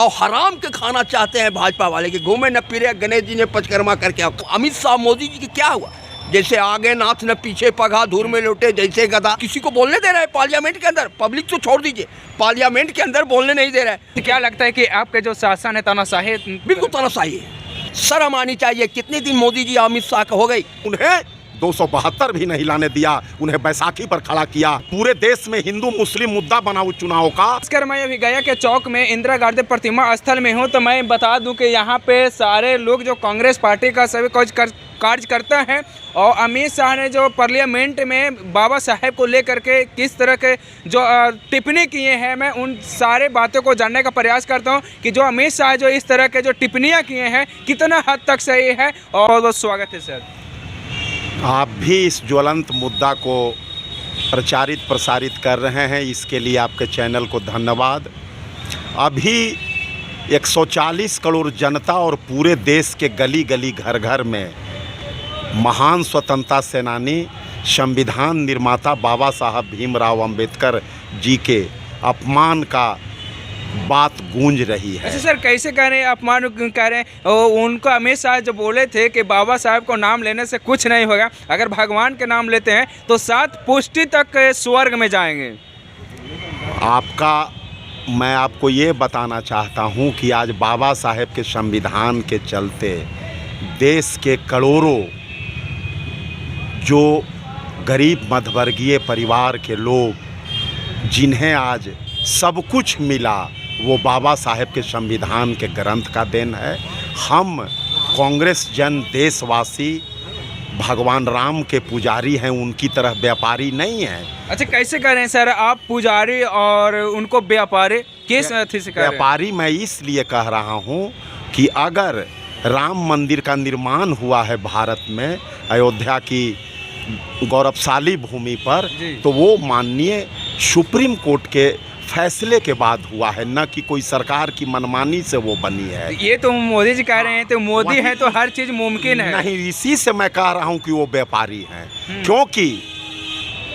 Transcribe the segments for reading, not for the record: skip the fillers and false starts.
और हराम के खाना चाहते हैं भाजपा वाले, कि घूमे न फिरे, गणेश जी ने पंचकर्मा करके। अमित शाह मोदी जी की क्या हुआ? जैसे आगे नाथ न पीछे पगा, धूर में लौटे जैसे गधा। किसी को बोलने दे रहा है पार्लियामेंट के अंदर? पब्लिक तो छोड़ दीजिए, पार्लियामेंट के अंदर बोलने नहीं दे रहा है। तो क्या लगता है कि आपके जो शासन है तानाशाही? बिल्कुल तानाशाही है, शर्म आनी चाहिए। कितने दिन मोदी जी अमित शाह का हो गई, उन्हें 272 भी नहीं लाने दिया, उन्हें बैसाखी पर खड़ा किया। पूरे देश में हिंदू मुस्लिम मुद्दा बना चुनाव का। खासकर मैं अभी गया के चौक में इंदिरा गांधी प्रतिमा स्थल में हूँ, तो मैं बता दूं कि यहाँ पे सारे लोग जो कांग्रेस पार्टी का सभी कार्य करते हैं, और अमित शाह ने जो पार्लियामेंट में बाबा साहेब को लेकर के किस तरह के जो टिप्पणी किए हैं, मैं उन सारे बातों को जानने का प्रयास करता हूँ कि जो अमित शाह जो इस तरह के जो टिप्पणियाँ किए हैं कितना हद तक सही है। और बहुत स्वागत है सर। आप भी इस ज्वलंत मुद्दा को प्रचारित प्रसारित कर रहे हैं, इसके लिए आपके चैनल को धन्यवाद। अभी 140 करोड़ जनता और पूरे देश के गली गली घर घर में महान स्वतंत्रता सेनानी, संविधान निर्माता बाबा साहब भीमराव अंबेडकर जी के अपमान का बात गूंज रही है। अच्छा सर, कैसे कह रहे हैं अपमान कह रहे हैं? उनको अमित शाह जो बोले थे कि बाबा साहब को नाम लेने से कुछ नहीं होगा, अगर भगवान के नाम लेते हैं तो 7 पुष्टि तक स्वर्ग में जाएंगे। मैं आपको ये बताना चाहता हूँ कि आज बाबा साहेब के संविधान के चलते देश के करोड़ों जो गरीब मध्यवर्गीय परिवार के लोग, जिन्हें आज सब कुछ मिला, वो बाबा साहेब के संविधान के ग्रंथ का देन है। हम कांग्रेस जन देशवासी भगवान राम के पुजारी हैं, उनकी तरह व्यापारी नहीं हैं। अच्छा, कैसे कह रहे हैं सर आप पुजारी और उनको व्यापारी? किस अर्थी से कह रहे हैं? व्यापारी मैं इसलिए कह रहा हूँ कि अगर राम मंदिर का निर्माण हुआ है भारत में, अयोध्या की गौरवशाली भूमि पर, तो वो माननीय सुप्रीम कोर्ट के फैसले के बाद हुआ है, न कि कोई सरकार की मनमानी से वो बनी है। ये तो मोदी जी कह रहे हैं, तो मोदी है तो हर चीज़ मुमकिन है। नहीं, इसी से मैं कह रहा हूँ कि वो व्यापारी हैं, क्योंकि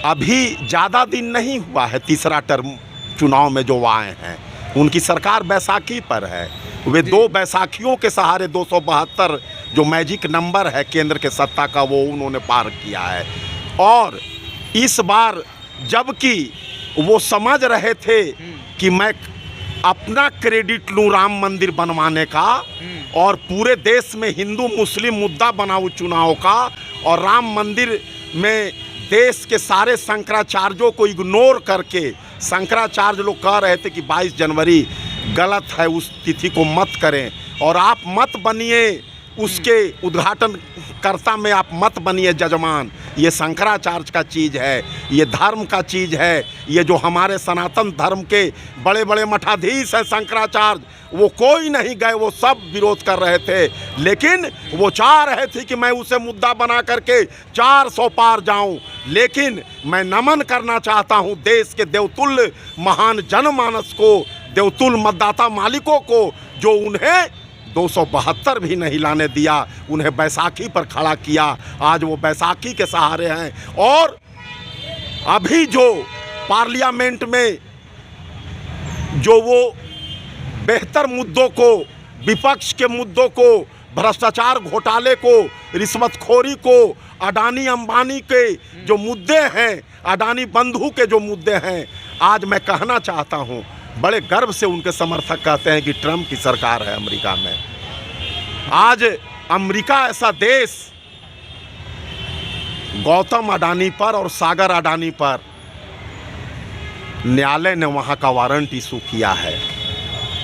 अभी ज़्यादा दिन नहीं हुआ है तीसरा टर्म चुनाव में जो आए हैं, उनकी सरकार बैसाखी पर है। वे 2 बैसाखियों के सहारे 272 जो मैजिक नंबर है केंद्र के सत्ता का, वो उन्होंने पार किया है। और इस बार जबकि वो समझ रहे थे कि मैं अपना क्रेडिट लूँ राम मंदिर बनवाने का, और पूरे देश में हिंदू मुस्लिम मुद्दा बनाऊँ चुनाव का, और राम मंदिर में देश के सारे शंकराचार्यों को इग्नोर करके, शंकराचार्य लोग कह रहे थे कि 22 जनवरी गलत है, उस तिथि को मत करें, और आप मत बनिए उसके उद्घाटनकर्ता में, आप मत बनिए जजमान। ये शंकराचार्य का चीज़ है, ये धर्म का चीज़ है। ये जो हमारे सनातन धर्म के बड़े बड़े मठाधीश हैं शंकराचार्य, वो कोई नहीं गए, वो सब विरोध कर रहे थे, लेकिन वो चाह रहे थे कि मैं उसे मुद्दा बना करके 400 पार जाऊं। लेकिन मैं नमन करना चाहता हूं देश के देवतुल्य महान जनमानस को, देवतुल्य मतदाता मालिकों को, जो उन्हें 272 भी नहीं लाने दिया, उन्हें बैसाखी पर खड़ा किया। आज वो बैसाखी के सहारे हैं। और अभी जो पार्लियामेंट में जो वो बेहतर मुद्दों को, विपक्ष के मुद्दों को, भ्रष्टाचार घोटाले को, रिश्वतखोरी को, अडानी अंबानी के जो मुद्दे हैं, अडानी बंधु के जो मुद्दे हैं, आज मैं कहना चाहता हूँ, बड़े गर्व से उनके समर्थक कहते हैं कि ट्रंप की सरकार है अमेरिका में। आज अमेरिका ऐसा देश, गौतम अडानी पर और सागर अडानी पर न्यायालय ने वहां का वारंट इशू किया है।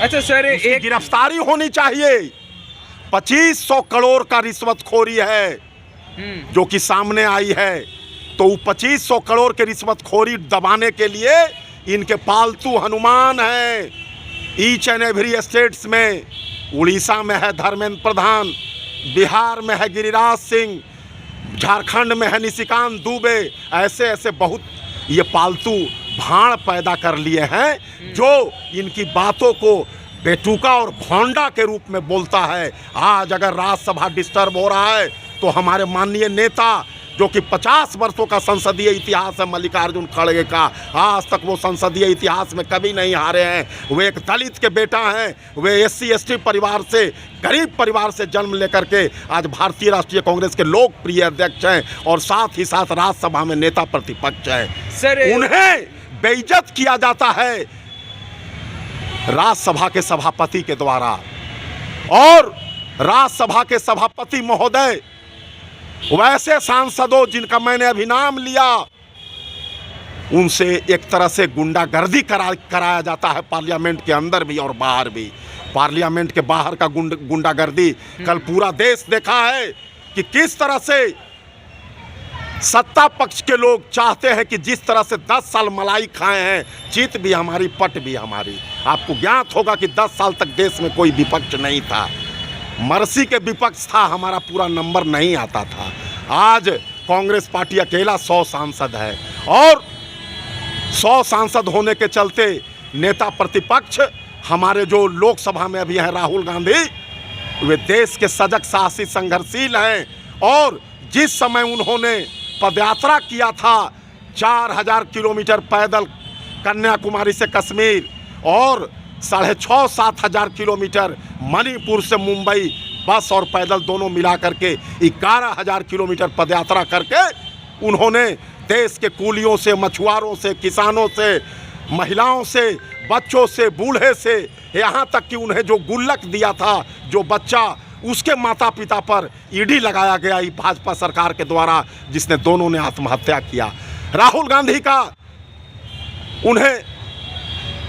अच्छा सर, एक गिरफ्तारी होनी चाहिए। 2500 करोड़ का रिश्वतखोरी है जो कि सामने आई है। तो 2500 करोड़ के रिश्वतखोरी दबाने के लिए इनके पालतू हनुमान हैं ईच एंड एवरी स्टेट्स में। उड़ीसा में है धर्मेंद्र प्रधान, बिहार में है गिरिराज सिंह, झारखंड में है निशिकांत दुबे। ऐसे ऐसे बहुत ये पालतू भाड़ पैदा कर लिए हैं जो इनकी बातों को बेटुका और भोंडा के रूप में बोलता है। आज अगर राज्यसभा डिस्टर्ब हो रहा है तो हमारे माननीय नेता जो कि 50 वर्षों का संसदीय इतिहास है मल्लिकार्जुन खड़गे का, आज तक वो संसदीय इतिहास में कभी नहीं हारे हैं। वे एक दलित के बेटा हैं, वे SC ST परिवार से, गरीब परिवार से जन्म लेकर के आज भारतीय राष्ट्रीय कांग्रेस के लोकप्रिय अध्यक्ष हैं और साथ ही साथ राज्यसभा में नेता प्रतिपक्ष हैं। सर उन्हें बेइज्जत किया जाता है राज्यसभा के सभापति के द्वारा, और राज्यसभा के सभापति महोदय वैसे सांसदों जिनका मैंने अभी नाम लिया, उनसे एक तरह से गुंडागर्दी कराया जाता है पार्लियामेंट के अंदर भी और बाहर भी। पार्लियामेंट के बाहर का गुंडागर्दी कल पूरा देश देखा है कि किस तरह से सत्ता पक्ष के लोग चाहते हैं कि जिस तरह से 10 साल मलाई खाए हैं, जीत भी हमारी पट भी हमारी। आपको ज्ञात होगा कि 10 साल तक देश में कोई विपक्ष नहीं था, मर्सी के विपक्ष था, हमारा पूरा नंबर नहीं आता था। आज कांग्रेस पार्टी अकेला 100 सांसद है और 100 सांसद होने के चलते नेता प्रतिपक्ष हमारे जो लोकसभा में अभी हैं राहुल गांधी, वे देश के सजग साहसी संघर्षशील हैं। और जिस समय उन्होंने पदयात्रा किया था 4000 किलोमीटर पैदल कन्याकुमारी से कश्मीर और 6,500-7 हज़ार किलोमीटर मणिपुर से मुंबई बस और पैदल दोनों मिला करके 11,000 किलोमीटर पदयात्रा करके उन्होंने देश के कूलियों से, मछुआरों से, किसानों से, महिलाओं से, बच्चों से, बूढ़े से, यहाँ तक कि उन्हें जो गुल्लक दिया था जो बच्चा, उसके माता पिता पर ईडी लगाया गया भाजपा सरकार के द्वारा, जिसने दोनों ने आत्महत्या किया। राहुल गांधी का उन्हें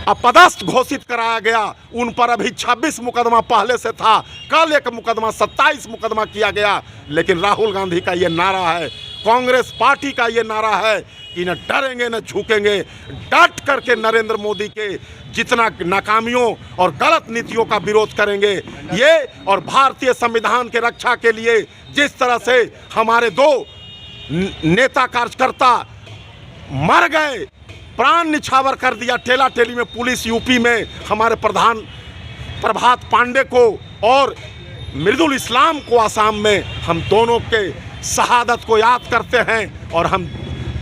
अपदस्थ घोषित कराया गया। उन पर अभी 26 मुकदमा पहले से था, कल एक मुकदमा 27 मुकदमा किया गया। लेकिन राहुल गांधी का ये नारा है, कांग्रेस पार्टी का ये नारा है कि न डरेंगे न झुकेंगे, डट करके नरेंद्र मोदी के जितना नाकामियों और गलत नीतियों का विरोध करेंगे। ये और भारतीय संविधान के रक्षा के लिए जिस तरह से हमारे 2 नेता कार्यकर्ता मर गए, प्राण निछावर कर दिया ठेला ठेली में पुलिस, यूपी में हमारे प्रधान प्रभात पांडे को और मृदुल इस्लाम को आसाम में, हम दोनों के शहादत को याद करते हैं और हम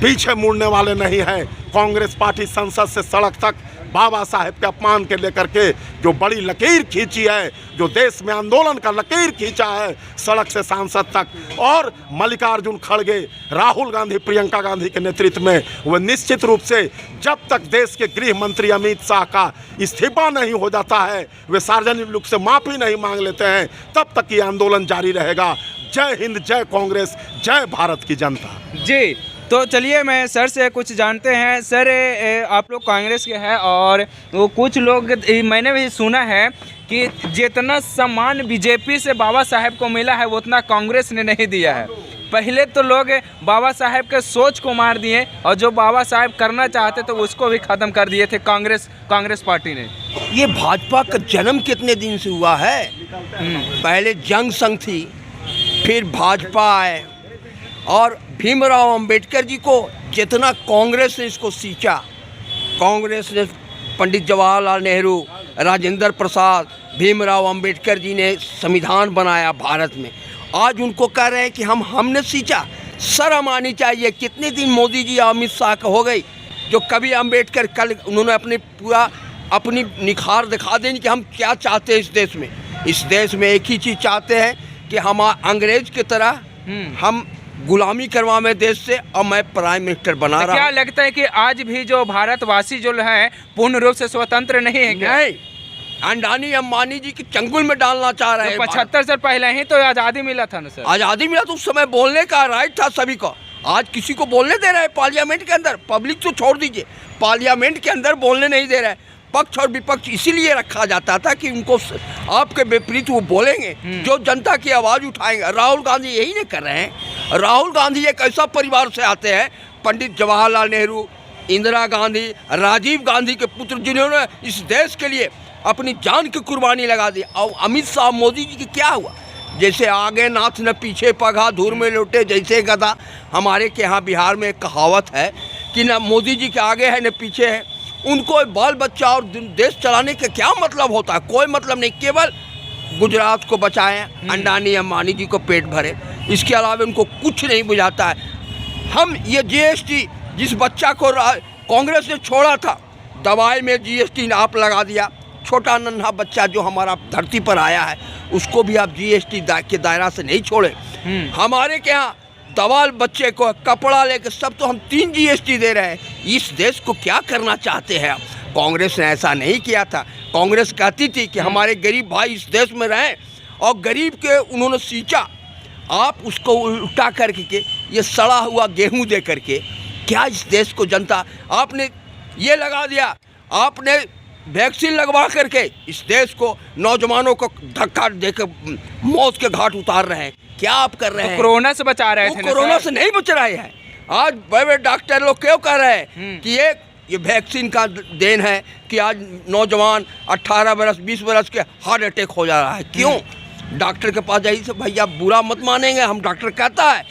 पीछे मुड़ने वाले नहीं हैं। कांग्रेस पार्टी संसद से सड़क तक बाबा साहेब के अपमान के लेकर के जो बड़ी लकीर खींची है, जो देश में आंदोलन का लकीर खींचा है सड़क से सांसद तक, और मल्लिकार्जुन खड़गे, राहुल गांधी, प्रियंका गांधी के नेतृत्व में, वह निश्चित रूप से जब तक देश के गृह मंत्री अमित शाह का इस्तीफा नहीं हो जाता है, वे सार्वजनिक रूप से माफ़ी नहीं मांग लेते हैं, तब तक ये आंदोलन जारी रहेगा। जय हिंद, जय कांग्रेस, जय भारत की जनता। जी, तो चलिए मैं सर से कुछ जानते हैं। सर, आप लोग कांग्रेस के हैं और वो कुछ लोग, मैंने भी सुना है कि जितना सम्मान बीजेपी से बाबा साहेब को मिला है वो उतना कांग्रेस ने नहीं दिया है। पहले तो लोग बाबा साहेब के सोच को मार दिए और जो बाबा साहेब करना चाहते तो उसको भी ख़त्म कर दिए थे कांग्रेस पार्टी ने। ये भाजपा का जन्म कितने दिन से हुआ है? पहले जंग संघ थी, फिर भाजपा आए, और भीमराव अंबेडकर जी को जितना कांग्रेस ने इसको सींचा, कांग्रेस ने पंडित जवाहरलाल नेहरू, राजेंद्र प्रसाद, भीमराव अंबेडकर जी ने संविधान बनाया भारत में। आज उनको कह रहे हैं कि हमने सींचा, शर्म आनी चाहिए। कितने दिन मोदी जी अमित शाह का हो गई जो कभी अंबेडकर, कल उन्होंने अपनी निखार दिखा देनी कि हम क्या चाहते हैं इस देश में। इस देश में एक ही चीज़ चाहते हैं कि हम अंग्रेज की तरह हम गुलामी करवाएं देश से, और मैं प्राइम मिनिस्टर बना रहा हूं। क्या लगता है कि आज भी जो भारतवासी जो है पूर्ण रूप से स्वतंत्र नहीं है क्या? नहीं, अंडानी अंबानी जी के चंगुल में डालना चाह रहे हैं। 75 साल पहले ही तो आज़ादी मिला था ना सर। आज़ादी मिला तो उस समय बोलने का राइट था सभी को। आज किसी को बोलने दे रहा है पार्लियामेंट के अंदर? पब्लिक तो छोड़ दीजिए, पार्लियामेंट के अंदर बोलने नहीं दे रहा है। पक्ष और विपक्ष इसीलिए रखा जाता था कि उनको आपके विपरीत वो बोलेंगे जो जनता की आवाज़ उठाएंगे। राहुल गांधी यही नहीं कर रहे हैं। राहुल गांधी एक ऐसा परिवार से आते हैं, पंडित जवाहरलाल नेहरू, इंदिरा गांधी, राजीव गांधी के पुत्र, जिन्होंने इस देश के लिए अपनी जान की कुर्बानी लगा दी। और अमित शाह, मोदी जी की क्या हुआ? जैसे आगे नाथ न पीछे पगा, धूर में लौटे जैसे गधा। हमारे के यहाँ बिहार में एक कहावत है कि न मोदी जी के आगे है न पीछे है। उनको बाल बच्चा और देश चलाने का क्या मतलब होता है? कोई मतलब नहीं, केवल गुजरात को बचाएं, अंडानी अंबानी जी को पेट भरे, इसके अलावा उनको कुछ नहीं बुझाता है। हम ये जीएसटी जिस बच्चा को कांग्रेस ने छोड़ा था, दवाई में जीएसटी आप लगा दिया। छोटा नन्हा बच्चा जो हमारा धरती पर आया है उसको भी आप जीएसटी के दायरा से नहीं छोड़े। हमारे के यहाँ दवा बच्चे को कपड़ा लेकर सब तो हम 3 जीएसटी दे रहे हैं। इस देश को क्या करना चाहते हैं आप? कांग्रेस ने ऐसा नहीं किया था। कांग्रेस कहती थी कि हमारे गरीब भाई इस देश में रहें और गरीब के उन्होंने सींचा। आप उसको उल्टा करके ये सड़ा हुआ गेहूं दे करके क्या इस देश को जनता आपने ये लगा दिया। आपने वैक्सीन लगवा करके इस देश को नौजवानों को धक्का देकर मौत के घाट उतार रहे हैं। क्या आप कर रहे हैं? कोरोना से बचा रहे थे। कोरोना से नहीं बच रहे हैं। आज बड़े बड़े डॉक्टर लोग क्यों कह रहे हैं कि ये वैक्सीन का देन है कि आज नौजवान 18 बरस 20 बरस के हार्ट अटैक हो जा रहा है। क्यों? डॉक्टर के पास जाइए से भैया, बुरा मत मानेंगे, हम डॉक्टर कहता है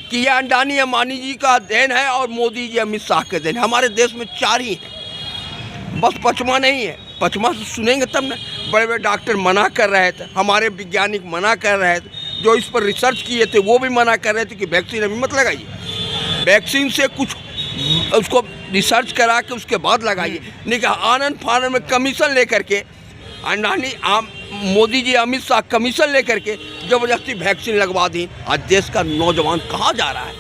कि ये अंडानी अंबानी जी का देन है और मोदी जी अमित शाह के देन है। हमारे देश में 4 ही हैं, बस 5वां नहीं है। 5वां से सुनेंगे तब ना। बड़े बड़े डॉक्टर मना कर रहे थे, हमारे वैज्ञानिक मना कर रहे थे, जो इस पर रिसर्च किए थे वो भी मना कर रहे थे कि वैक्सीन अभी मत लगाइए। वैक्सीन से कुछ उसको रिसर्च करा के उसके बाद लगाइए। नहीं कि आनंद फानंद में कमीशन लेकर के अंडानी मोदी जी अमित शाह कमीशन लेकर के ज़बरदस्ती वैक्सीन लगवा दी। आज देश का नौजवान कहाँ जा रहा है?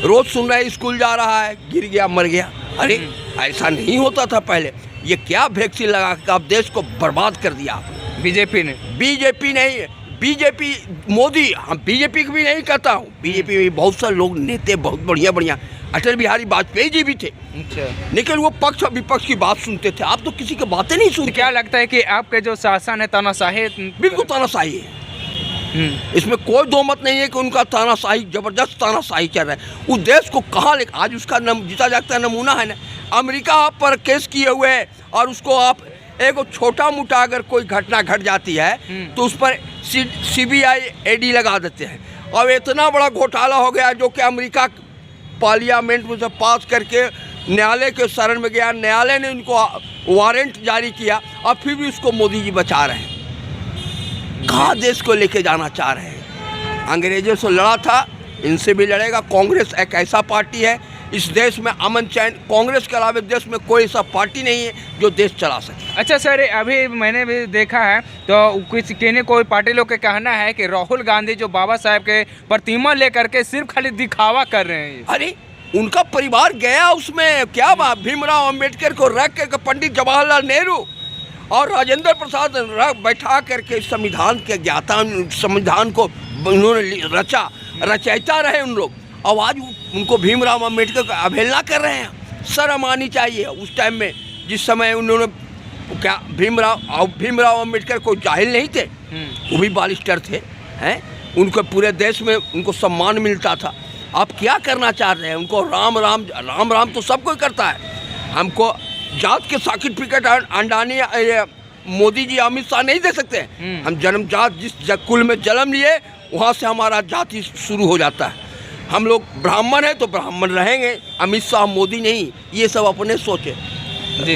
रोज़ सुन रहे स्कूल जा रहा है, गिर गया मर गया। अरे ऐसा नहीं होता था पहले। ये क्या वैक्सीन लगा के आप देश को बर्बाद कर दिया आपने। बीजेपी ने। बीजेपी नहीं, बीजेपी मोदी, हम बीजेपी को भी नहीं कहता हूँ। बीजेपी में बहुत सारे लोग नेता बहुत बढ़िया बढ़िया, अटल बिहारी वाजपेयी जी भी थे। अच्छा। लेकिन वो पक्ष और विपक्ष की बात सुनते थे। आप तो किसी की बातें नहीं सुनते। क्या लगता है कि आपके जो शासन है तानाशाही? बिल्कुल तानाशाही है। इसमें कोई दो मत नहीं है कि उनका तानाशाही, जबरदस्त तानाशाही चल रहा है। उस देश को कहाँ ले, आज उसका जीता जागता नमूना है ना। अमेरिका आप पर केस किए हुए है और उसको आप एक छोटा मोटा अगर कोई घटना घट जाती है तो उस पर CBI AD लगा देते हैं। और इतना बड़ा घोटाला हो गया जो कि अमेरिका पार्लियामेंट में से पास करके न्यायालय के शरण में गया। न्यायालय ने उनको वारंट जारी किया और फिर भी उसको मोदी जी बचा रहे हैं। कहाँ देश को लेके जाना चाह रहे हैं? अंग्रेजों से लड़ा था, इनसे भी लड़ेगा। कांग्रेस एक ऐसा पार्टी है, इस देश में अमन चैन, कांग्रेस के अलावा देश में कोई ऐसा पार्टी नहीं है जो देश चला सके। अच्छा सर, अभी मैंने भी देखा है तो कुछ कोई पार्टी लोग का कहना है कि राहुल गांधी जो बाबा साहब के प्रतिमा लेकर के सिर्फ खाली दिखावा कर रहे हैं। अरे उनका परिवार गया उसमें क्या बात, भीमराव अंबेडकर को रख कर पंडित जवाहरलाल नेहरू और राजेंद्र प्रसाद बैठा करके संविधान के ज्ञाता, संविधान को उन्होंने रचा, रचयिता रहे उन लोग। और आज उनको भीमराव अंबेडकर का अवहेलना कर रहे हैं। शर्म आनी चाहिए। उस टाइम में जिस समय उन्होंने क्या भीमराव अंबेडकर कोई जाहिल नहीं थे, वो भी बारिस्टर थे हैं। उनको पूरे देश में उनको सम्मान मिलता था। आप क्या करना चाह रहे हैं? उनको राम राम राम राम तो सब कोई करता है। हमको जात के सर्टिफिकेट अंडानी मोदी जी अमित शाह नहीं दे सकते। हम जन्मजात जिस कुल में जन्म लिए वहाँ से हमारा जाति शुरू हो जाता है। हम लोग ब्राह्मण हैं तो ब्राह्मण रहेंगे, अमित शाह मोदी नहीं। ये सब अपने सोचे।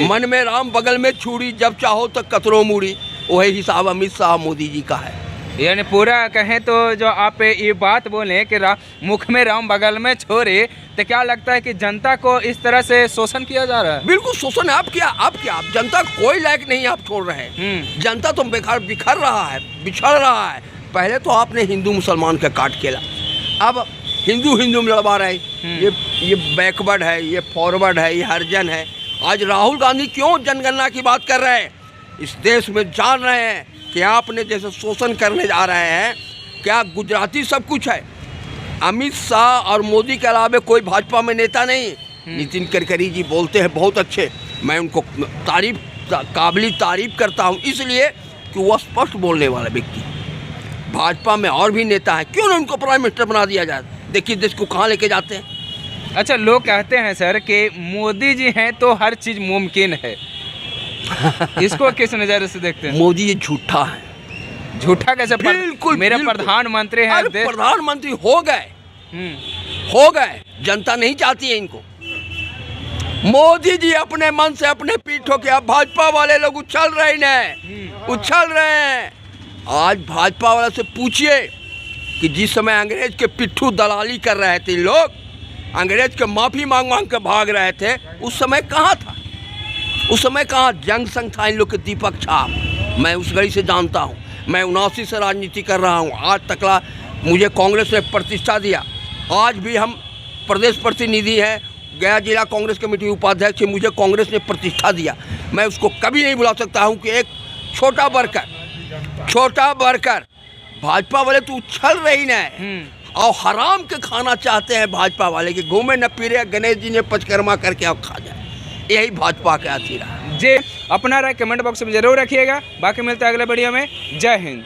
मन में राम बगल में छुरी, जब चाहो तो कतरो मूड़ी, वही हिसाब अमित शाह मोदी जी का है। यानी पूरा कहें तो जो आप ये बात बोलें कि मुख में राम बगल में छोरे, तो क्या लगता है कि जनता को इस तरह से शोषण किया जा रहा है? बिल्कुल शोषण है। आप जनता कोई लायक नहीं आप छोड़ रहे हैं। जनता तो बिखर रहा है, बिछड़ रहा है। पहले तो आपने हिंदू मुसलमान का काट खेला, अब हिंदू में लड़वा रहे हैं। ये बैकवर्ड है, ये फॉरवर्ड है, ये हरिजन है। आज राहुल गांधी क्यों जनगणना की बात कर रहे हैं? इस देश में जान रहे हैं कि आपने जैसे शोषण करने जा रहे हैं। क्या गुजराती सब कुछ है? अमित शाह और मोदी के अलावा कोई भाजपा में नेता नहीं। नितिन गडकरी जी बोलते हैं बहुत अच्छे, मैं उनको काबिल तारीफ करता हूँ, इसलिए कि वो स्पष्ट बोलने वाला व्यक्ति। भाजपा में और भी नेता हैं, क्यों ना उनको प्राइम मिनिस्टर बना दिया जाए? देखिए देश को कहाँ लेके जाते हैं। अच्छा, लोग कहते हैं सर कि मोदी जी हैं तो हर चीज़ मुमकिन है। इसको किस नज़र से देखते हैं? मोदी जी झूठा है। झूठा कैसे? बिल्कुल मेरा प्रधानमंत्री है। प्रधानमंत्री हो गए, जनता नहीं चाहती है इनको। मोदी जी अपने मन से अपने पीठों के, अब भाजपा वाले लोग उछल रहे हैं। आज भाजपा वाले से पूछिए कि जिस समय अंग्रेज के पिट्ठू दलाली कर रहे थे लोग, अंग्रेज के माफ़ी मांग मांग के भाग रहे थे, उस समय कहाँ था? उस समय कहाँ जंग संघ था इन लोग के दीपक छाप। मैं उस घड़ी से जानता हूँ, मैं 79 से राजनीति कर रहा हूँ। आज तकला मुझे कांग्रेस ने प्रतिष्ठा दिया। आज भी हम प्रदेश प्रतिनिधि हैं, गया जिला कांग्रेस कमेटी उपाध्यक्ष, मुझे कांग्रेस ने प्रतिष्ठा दिया। मैं उसको कभी नहीं भुला सकता हूँ कि एक छोटा वर्कर भाजपा वाले तो उछल रही ना और हराम के खाना चाहते हैं भाजपा वाले कि घूमे न फिरे, गणेश जी ने पंचकर्मा करके अब खा जाए। यही भाजपा का अथी रहा। जी, अपना राय कमेंट बॉक्स में जरूर रखिएगा। बाकी मिलता है अगले वीडियो में। जय हिंद।